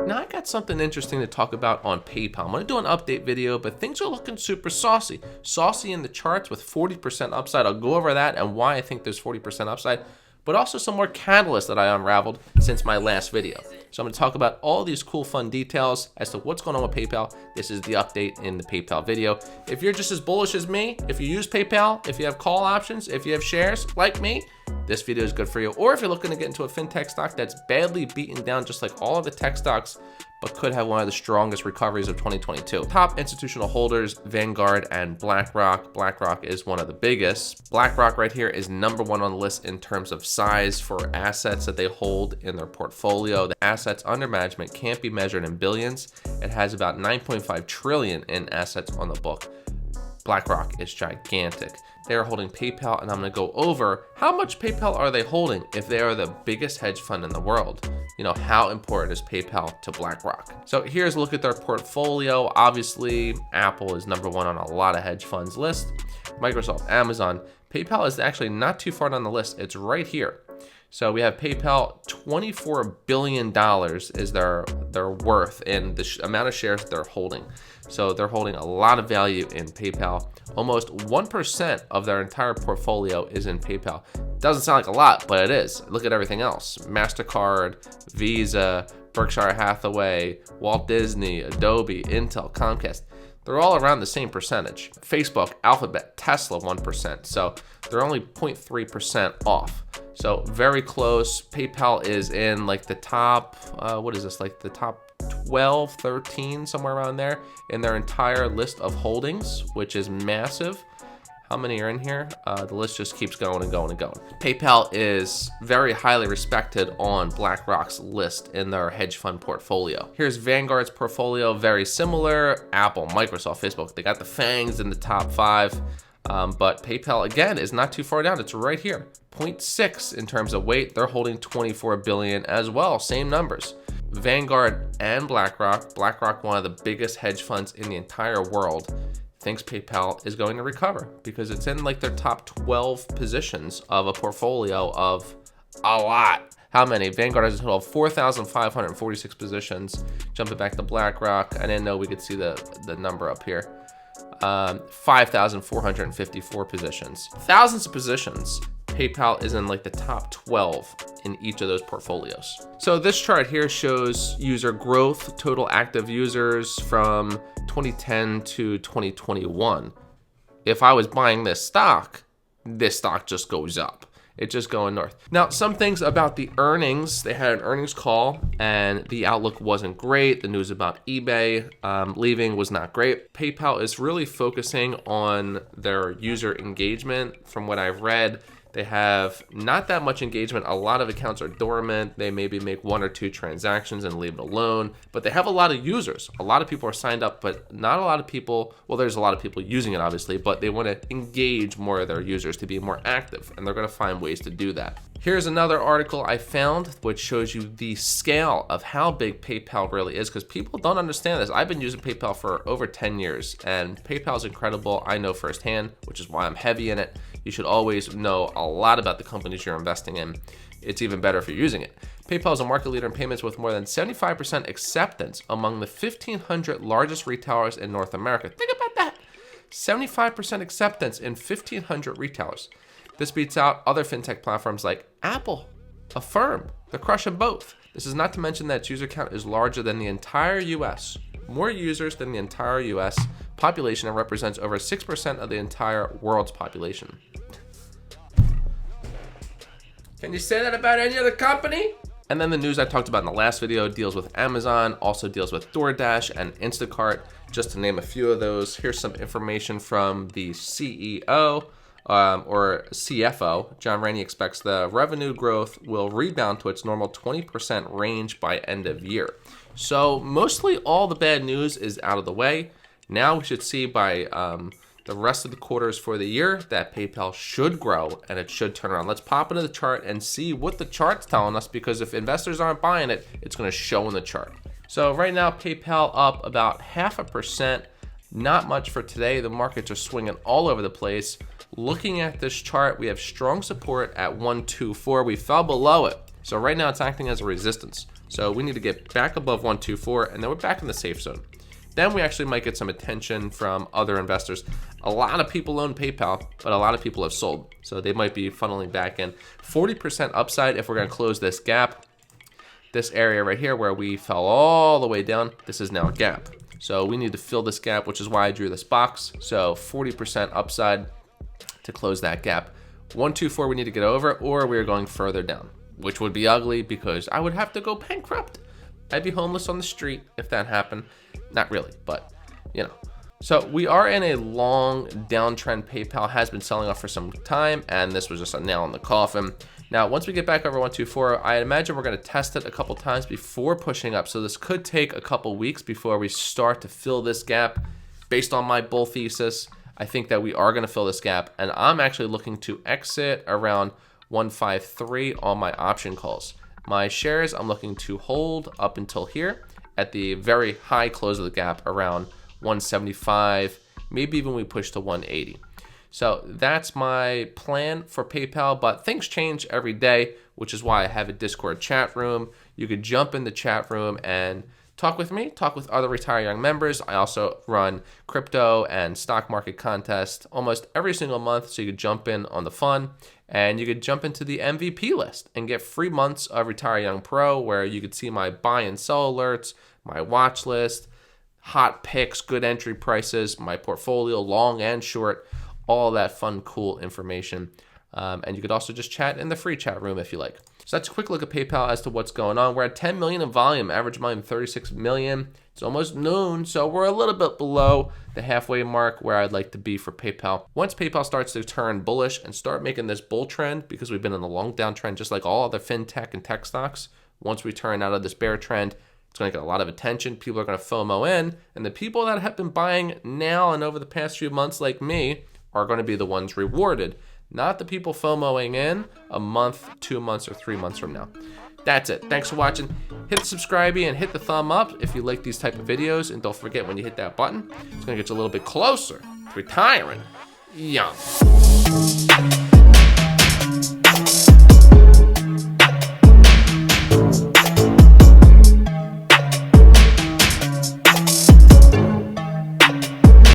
Now I got something interesting to talk about on PayPal. I'm gonna do an update video, but things are looking super saucy. Saucy in the charts with 40% upside. I'll go over that and why I think there's 40% upside, but also some more catalysts that I unraveled since my last video. So I'm gonna talk about all these cool, fun details as to what's going on with PayPal. This is the update in the PayPal video. If you're just as bullish as me, if you use PayPal, if you have call options, if you have shares like me, this video is good for you. Or if you're looking to get into a fintech stock that's badly beaten down just like all of the tech stocks, but could have one of the strongest recoveries of 2022. Top institutional holders, Vanguard and BlackRock. BlackRock is one of the biggest. BlackRock right here is #1 on the list in terms of size for assets that they hold in their portfolio. The assets under management can't be measured in billions. It has about 9.5 trillion in assets on the book. BlackRock is gigantic. They are holding PayPal, and I'm gonna go over how much PayPal are they holding if they are the biggest hedge fund in the world. You know, how important is PayPal to BlackRock? So here's a look at their portfolio. Obviously, Apple is #1 on a lot of hedge funds list. Microsoft, Amazon. PayPal is actually not too far down the list. It's right here. So we have PayPal, $24 billion is their worth in the amount of shares they're holding. So they're holding a lot of value in PayPal. Almost 1% of their entire portfolio is in PayPal. Doesn't sound like a lot, but it is. Look at everything else. MasterCard, Visa, Berkshire Hathaway, Walt Disney, Adobe, Intel, Comcast. They're all around the same percentage. Facebook, Alphabet, Tesla, 1%. So they're only 0.3% off. So very close. PayPal is in like the top, what is this? Like the top 12, 13, somewhere around there in their entire list of holdings, which is massive. How many are in here? The list just keeps going and going and going. PayPal is very highly respected on BlackRock's list in their hedge fund portfolio. Here's Vanguard's portfolio, very similar. Apple, Microsoft, Facebook, they got the fangs in the top 5. But PayPal, again, is not too far down. It's right here, 0.6 in terms of weight. They're holding 24 billion as well, same numbers. Vanguard and BlackRock, one of the biggest hedge funds in the entire world, thinks PayPal is going to recover because it's in like their top 12 positions of a portfolio of a lot. How many? Vanguard has a total of 4,546 positions. Jumping back to BlackRock, I didn't know we could see the number up here. 5,454 positions. Thousands of positions. PayPal is in like the top 12 in each of those portfolios. So this chart here shows user growth, total active users from 2010 to 2021. If I was buying this stock just goes up. It's just going north. Now, some things about the earnings. They had an earnings call and the outlook wasn't great. The news about eBay leaving was not great. PayPal is really focusing on their user engagement. From what I've read, they have not that much engagement. A lot of accounts are dormant. They maybe make 1 or 2 transactions and leave it alone, but they have a lot of users. A lot of people are signed up, but not a lot of people, well, there's a lot of people using it obviously, but they want to engage more of their users to be more active, and they're going to find ways to do that. Here's another article I found which shows you the scale of how big PayPal really is, because people don't understand this. I've been using PayPal for over 10 years, and PayPal is incredible. I know firsthand, which is why I'm heavy in it. You should always know a lot about the companies you're investing in. It's even better if you're using it. PayPal is a market leader in payments with more than 75% acceptance among the 1,500 largest retailers in North America. Think about that. 75% acceptance in 1,500 retailers. This beats out other fintech platforms like Apple, Affirm. They're crushing both. This is not to mention that its user count is larger than the entire US. More users than the entire US population, and represents over 6% of the entire world's population. Can you say that about any other company? And then the news I talked about in the last video deals with Amazon, also deals with DoorDash and Instacart, just to name a few of those. Here's some information from the CEO or CFO. John Rainey expects the revenue growth will rebound to its normal 20% range by end of year. So mostly all the bad news is out of the way. Now we should see by the rest of the quarters for the year that PayPal should grow and it should turn around. Let's pop into the chart and see what the chart's telling us, because if investors aren't buying it, it's going to show in the chart. So right now, PayPal up about 0.5%. Not much for today. The markets are swinging all over the place. Looking at this chart, we have strong support at 124. We fell below it. So right now it's acting as a resistance. So we need to get back above 124, and then we're back in the safe zone. Then we actually might get some attention from other investors. A lot of people own PayPal, but a lot of people have sold. So they might be funneling back in. 40% upside if we're gonna close this gap. This area right here where we fell all the way down, this is now a gap. So we need to fill this gap, which is why I drew this box. So 40% upside to close that gap. 124 we need to get over, or we're going further down, which would be ugly because I would have to go bankrupt. I'd be homeless on the street if that happened. Not really, but you know. So we are in a long downtrend. PayPal has been selling off for some time, and this was just a nail in the coffin. Now, once we get back over 124, I imagine we're going to test it a couple times before pushing up. So this could take a couple weeks before we start to fill this gap. Based on my bull thesis, I think that we are going to fill this gap, and I'm actually looking to exit around 153 on my option calls. My shares, I'm looking to hold up until here at the very high close of the gap around 175, maybe even we push to 180. So that's my plan for PayPal, but things change every day, which is why I have a Discord chat room. You could jump in the chat room and talk with me, talk with other Retire Young members. I also run crypto and stock market contests almost every single month, so you could jump in on the fun, and you could jump into the MVP list and get free months of Retire Young Pro, where you could see my buy and sell alerts, my watch list, hot picks, good entry prices, my portfolio, long and short, all that fun, cool information. And you could also just chat in the free chat room if you like. So that's a quick look at PayPal as to what's going on. We're at 10 million in volume, average volume 36 million. It's almost noon, so we're a little bit below the halfway mark where I'd like to be for PayPal. Once PayPal starts to turn bullish and start making this bull trend, because we've been in a long downtrend just like all other fintech and tech stocks, once we turn out of this bear trend, it's going to get a lot of attention. People are going to FOMO in, and the people that have been buying now and over the past few months like me are going to be the ones rewarded, not the people FOMOing in a month, 2 months, or 3 months from now. That's it. Thanks for watching. Hit the subscribe and hit the thumb up if you like these type of videos, and don't forget when you hit that button, it's going to get you a little bit closer to retiring young.